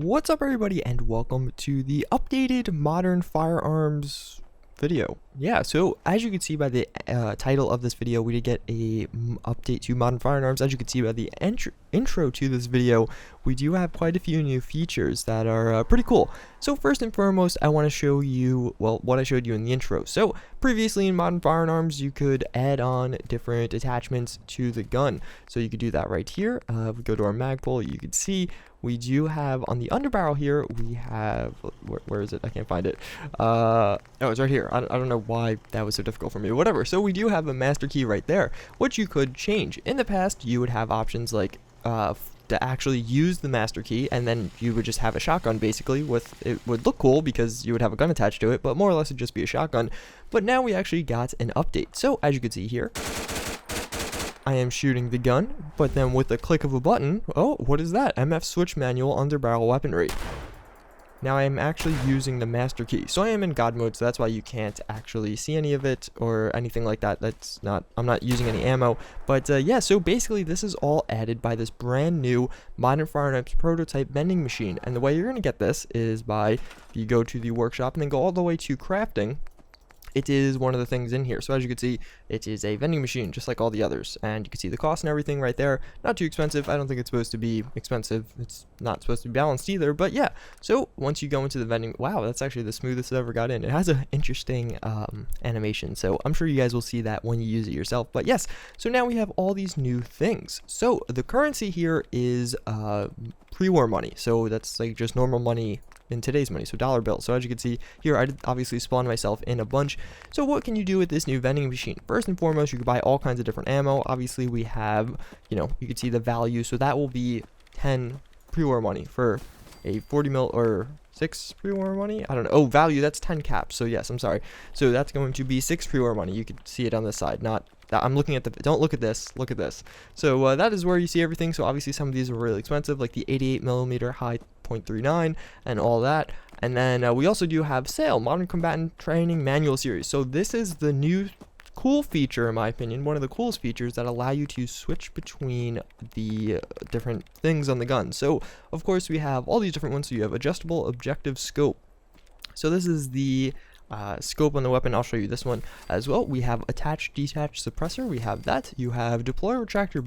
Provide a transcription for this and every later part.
What's up, everybody, and welcome to the updated Modern Firearms video. Yeah, so as you can see by the title of this video, we did get a update to Modern Firearms. As you can see by the intro to this video, we do have quite a few new features that are pretty cool. So first and foremost, I want to show you, well, what I showed you in the intro. So previously in Modern Firearms, you could add on different attachments to the gun. So you could do that right here. If we go to our mag pull, you can see we do have on the underbarrel here, we have, where is it? I can't find it. Oh, it's right here. I don't know why that was so difficult for me, whatever. So we do have a master key right there, which you could change. In the past, you would have options like to actually use the master key, and then you would just have a shotgun basically. It would look cool because you would have a gun attached to it, but more or less it'd just be a shotgun. But now we actually got an update. So as you can see here, I am shooting the gun, but then with a click of a button, oh, what is that? MF switch manual underbarrel weaponry. Now I am actually using the master key. So I am in God mode, so that's why you can't actually see any of it or anything like that. I'm not using any ammo. But yeah, so basically this is all added by this brand new Modern Firearms prototype vending machine. And the way you're going to get this is by, if you go to the workshop and then go all the way to crafting, it is one of the things in here. So as you can see, it is a vending machine just like all the others, and you can see the cost and everything right there. Not too expensive. I don't think it's supposed to be expensive. It's not supposed to be balanced either, but yeah. So once you go into the vending, wow, that's actually the smoothest I've ever got in. It has an interesting animation, so I'm sure you guys will see that when you use it yourself. But yes, so now we have all these new things. So the currency here is pre-war money, so that's like just normal money in today's money, so dollar bills. So as you can see here, I obviously spawned myself in a bunch. So what can you do with this new vending machine? First and foremost, you can buy all kinds of different ammo. Obviously we have, you can see the value, so that will be 10 pre-war money for a 40 mil or 6 pre-war money. I don't know. Oh, value, that's 10 caps. So yes, I'm sorry. So that's going to be 6 pre-war money. You can see it on this side. Not that I'm looking at the, don't look at this, look at this. So that is where you see everything. So obviously some of these are really expensive, like the 88 millimeter high .39 and all that. And then we also do have sale Modern Combatant Training Manual Series. So this is the new cool feature, in my opinion, one of the coolest features that allow you to switch between the different things on the gun. So of course we have all these different ones. So you have adjustable objective scope. So this is the scope on the weapon. I'll show you this one as well. We have attach detach suppressor. We have that. You have deploy retractor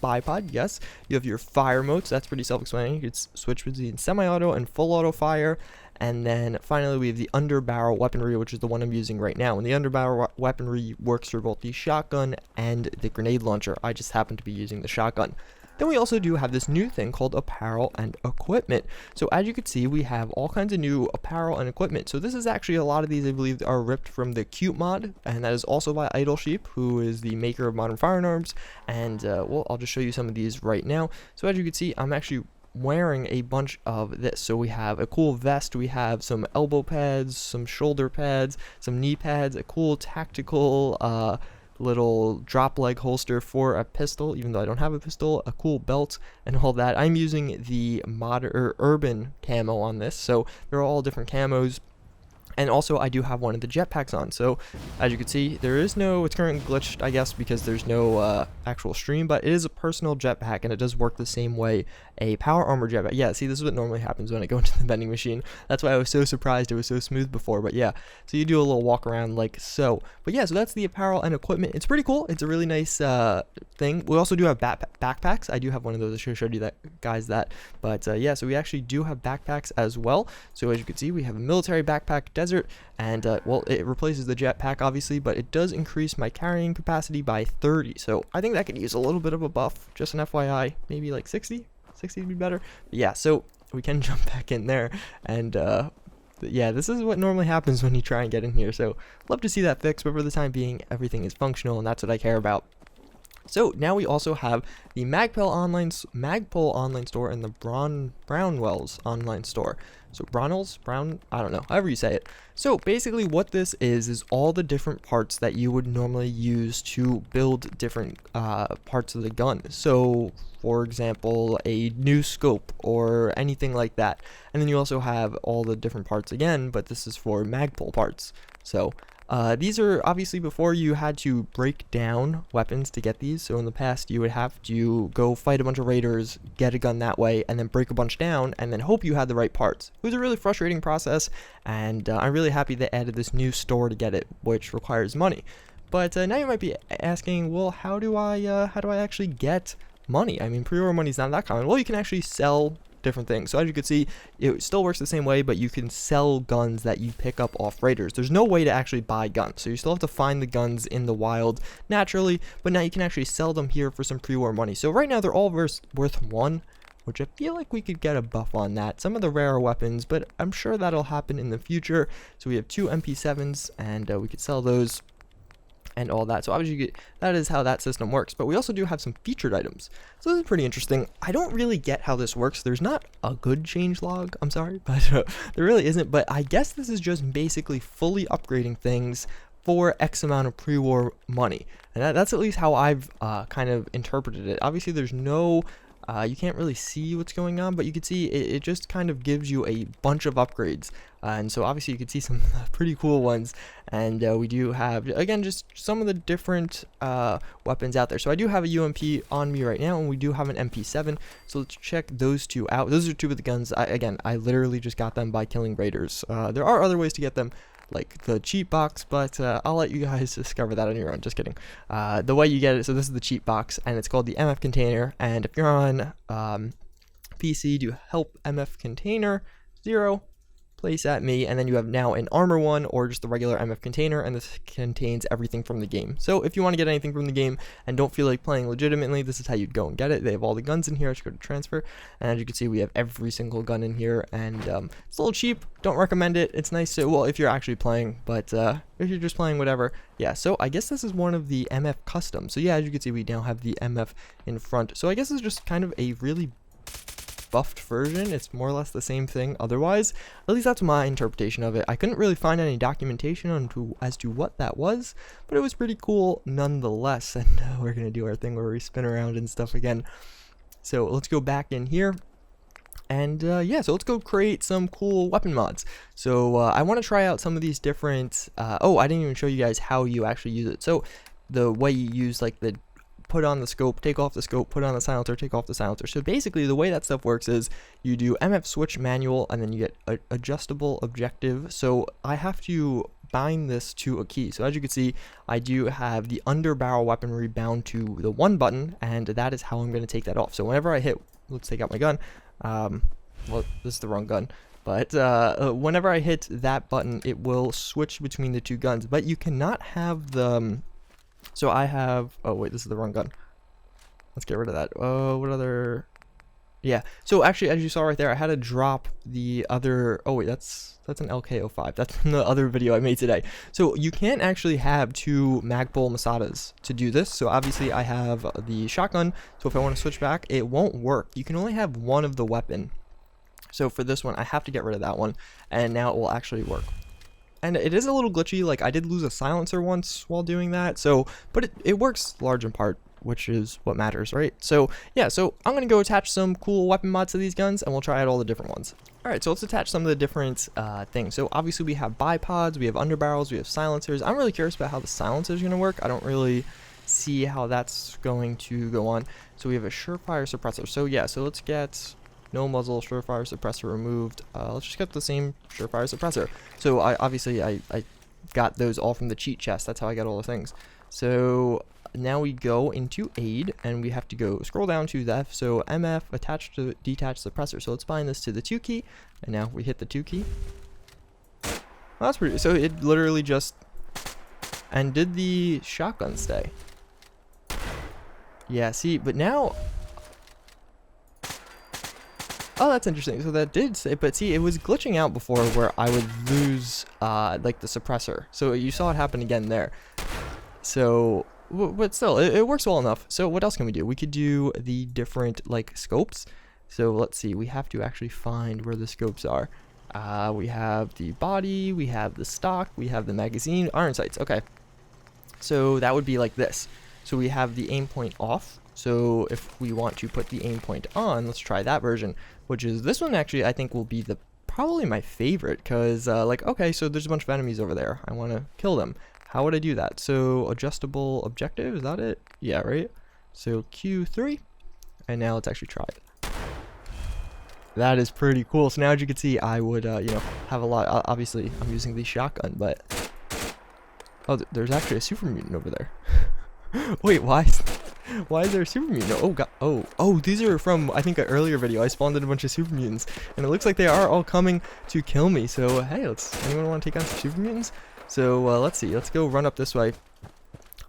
bipod. Yes. You have your fire modes. That's pretty self-explanatory. You can switch between semi-auto and full auto fire. And then finally we have the underbarrel weaponry, which is the one I'm using right now. And the underbarrel weaponry works for both the shotgun and the grenade launcher. I just happen to be using the shotgun. Then we also do have this new thing called apparel and equipment. So as you can see, we have all kinds of new apparel and equipment. So this is actually, a lot of these I believe are ripped from the Cute mod, and that is also by Idle Sheep, who is the maker of Modern Firearms. And well, I'll just show you some of these right now. So as you can see, I'm actually wearing a bunch of this. So we have a cool vest, we have some elbow pads, some shoulder pads, some knee pads, a cool tactical little drop leg holster for a pistol, even though I don't have a pistol, a cool belt, and all that. I'm using the modern or urban camo on this, so they're all different camos. And also I do have one of the jetpacks on. So as you can see, there is no, it's currently glitched, I guess, because there's no actual stream, but it is a personal jetpack, and it does work the same way a power armor jetpack. Yeah, see, this is what normally happens when I go into the vending machine. That's why I was so surprised it was so smooth before. But yeah, so you do a little walk around like so. But yeah, so that's the apparel and equipment. It's pretty cool. It's a really nice thing. We also do have backpacks. I do have one of those. I should have showed you that. But yeah, so we actually do have backpacks as well. So as you can see, we have a military backpack, desert, and well, it replaces the jetpack obviously, but it does increase my carrying capacity by 30. So I think that could use a little bit of a buff. Just an FYI, maybe like 60 would be better. But yeah, so we can jump back in there, and yeah, this is what normally happens when you try and get in here. So love to see that fixed, but for the time being, everything is functional, and that's what I care about. So now we also have the Magpul online store and the Brownwells online store. So I don't know, however you say it. So basically what this is all the different parts that you would normally use to build different parts of the gun. So for example, a new scope or anything like that. And then you also have all the different parts again, but this is for Magpul parts. So These are obviously before you had to break down weapons to get these. So in the past, you would have to go fight a bunch of raiders, get a gun that way, and then break a bunch down, and then hope you had the right parts. It was a really frustrating process, and I'm really happy they added this new store to get it, which requires money. But now you might be asking, well, how do I actually get money? I mean, pre-order money is not that common. Well, you can actually sell different things. So as you can see, it still works the same way, but you can sell guns that you pick up off raiders. There's no way to actually buy guns, so you still have to find the guns in the wild naturally, but now you can actually sell them here for some pre-war money. So right now they're all worth 1, which I feel like we could get a buff on that. Some of the rarer weapons, but I'm sure that'll happen in the future. So we have 2 MP7s, and we could sell those and all that. So obviously that is how that system works. But we also do have some featured items. So this is pretty interesting. I don't really get how this works. There's not a good change log, I'm sorry, but there really isn't. But I guess this is just basically fully upgrading things for X amount of pre-war money. And that's at least how I've kind of interpreted it. Obviously there's no you can't really see what's going on, but you can see it just kind of gives you a bunch of upgrades. And so obviously you can see some pretty cool ones. And we do have, again, just some of the different weapons out there. So I do have a UMP on me right now, and we do have an MP7. So let's check those 2 out. Those are 2 of the guns. I literally just got them by killing raiders. There are other ways to get them, like the cheat box, but I'll let you guys discover that on your own. Just kidding. The way you get it, so this is the cheat box, and it's called the MF container. And if you're on PC, do help MF container 0, place at me, and then you have now an armor one or just the regular MF container, and this contains everything from the game. So if you want to get anything from the game and don't feel like playing legitimately, this is how you'd go and get it. They have all the guns in here. I should go to transfer, and as you can see, we have every single gun in here, and it's a little cheap. Don't recommend it. It's nice to, well, if you're actually playing, but if you're just playing, whatever. Yeah, so I guess this is one of the MF customs. So yeah, as you can see, we now have the MF in front. So I guess it's just kind of a really buffed version. It's more or less the same thing otherwise. At least that's my interpretation of it. I couldn't really find any documentation as to what that was, but it was pretty cool nonetheless. And we're gonna do our thing where we spin around and stuff again. So let's go back in here. And yeah, so let's go create some cool weapon mods. So I want to try out some of these different oh, I didn't even show you guys how you actually use it. So the way you use like the put on the scope, take off the scope, put on the silencer, take off the silencer. So basically the way that stuff works is you do MF switch manual, and then you get adjustable objective. So I have to bind this to a key. So as you can see, I do have the under barrel weaponry bound to the 1 button, and that is how I'm going to take that off. So whenever I hit, let's take out my gun. Well, this is the wrong gun. But whenever I hit that button, it will switch between the 2 guns. But you cannot have the so I have, oh wait, this is the wrong gun. Let's get rid of that. Oh, what other? Yeah, so actually, as you saw right there, I had to drop the other, oh wait, that's an LK05. That's from the other video I made today. So you can't actually have 2 Magpul Masadas to do this. So obviously I have the shotgun, so if I want to switch back, it won't work. You can only have 1 of the weapon. So for this one, I have to get rid of that one, and now it will actually work. And it is a little glitchy, like I did lose a silencer once while doing that, so, but it works large in part, which is what matters, right? So yeah, so I'm gonna go attach some cool weapon mods to these guns, and we'll try out all the different ones. Alright, so let's attach some of the different things. So obviously we have bipods, we have underbarrels, we have silencers. I'm really curious about how the silencer is gonna work. I don't really see how that's going to go on. So we have a surefire suppressor. So yeah, so let's get no muzzle, surefire suppressor removed. Let's just get the same surefire suppressor. So I got those all from the cheat chest. That's how I got all the things. So now we go into aid, and we have to go scroll down to that. So MF attached to detach suppressor. So let's bind this to the 2 key, and now we hit the 2 key. Well, that's pretty. So it literally just, and did the shotgun stay? Yeah. See, but now. Oh, that's interesting. So that did say, but see, it was glitching out before where I would lose like the suppressor. So you saw it happen again there. So, but still, it works well enough. So what else can we do? We could do the different like scopes. So let's see, we have to actually find where the scopes are. We have the body, we have the stock, we have the magazine, iron sights. Okay. So that would be like this. So we have the aim point off. So if we want to put the aim point on, let's try that version, which is this one actually I think will be the probably my favorite, because like, okay, so there's a bunch of enemies over there. I want to kill them. How would I do that? So adjustable objective, is that it? Yeah, right? So Q3, and now let's actually try it. That is pretty cool. So now, as you can see, I would, you know, have a lot. Obviously, I'm using the shotgun, but oh, there's actually a super mutant over there. Wait, why is there a super mutant? Oh god. Oh, these are from, I think, an earlier video. I spawned in a bunch of super mutants, and it looks like they are all coming to kill me. So hey, anyone want to take on some super mutants? So let's see. Let's go run up this way.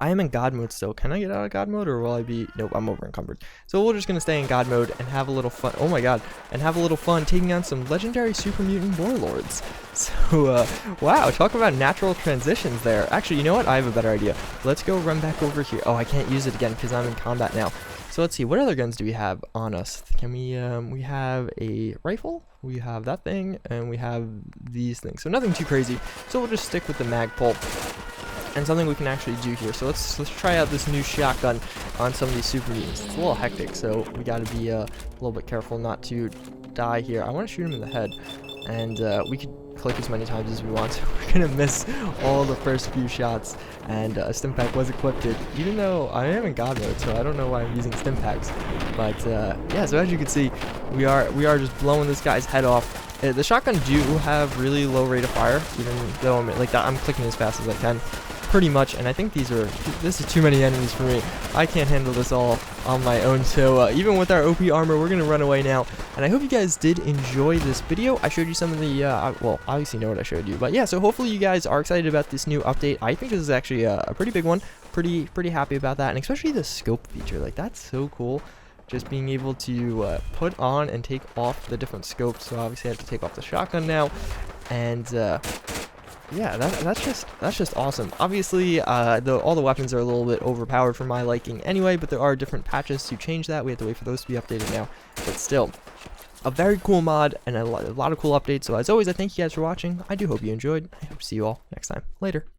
I am in God mode still. Can I get out of God mode, or will I be? Nope, I'm over encumbered. So we're just gonna stay in God mode and have a little fun. Oh my god, and have a little fun taking on some legendary super mutant warlords. So wow, talk about natural transitions there. Actually, you know what? I have a better idea. Let's go run back over here. Oh, I can't use it again because I'm in combat now. So let's see. What other guns do we have on us? Can we? We have a rifle. We have that thing, and we have these things. So nothing too crazy. So we'll just stick with the Magpul. And something we can actually do here. So let's try out this new shotgun on some of these super mutants. It's a little hectic, so we got to be a little bit careful not to die here. I want to shoot him in the head, and we could click as many times as we want. So we're gonna miss all the first few shots, and stim pack was equipped, even though I am in God mode, so I don't know why I'm using stim packs. But yeah, so as you can see, we are just blowing this guy's head off. The shotgun do have really low rate of fire, even though I'm clicking as fast as I can. Pretty much, and I think this is too many enemies for me. I can't handle this all on my own, so even with our OP armor, we're gonna run away now. And I hope you guys did enjoy this video. I showed you some of the well, obviously know what I showed you, but yeah, so hopefully you guys are excited about this new update. I think this is actually a pretty big one. Pretty happy about that, and especially the scope feature. Like, that's so cool, just being able to put on and take off the different scopes. So obviously I have to take off the shotgun now, and yeah, that's just awesome. Obviously, all the weapons are a little bit overpowered for my liking anyway, but there are different patches to change that. We have to wait for those to be updated now, but still, a very cool mod and a lot of cool updates. So as always, I thank you guys for watching. I do hope you enjoyed. I hope to see you all next time. Later.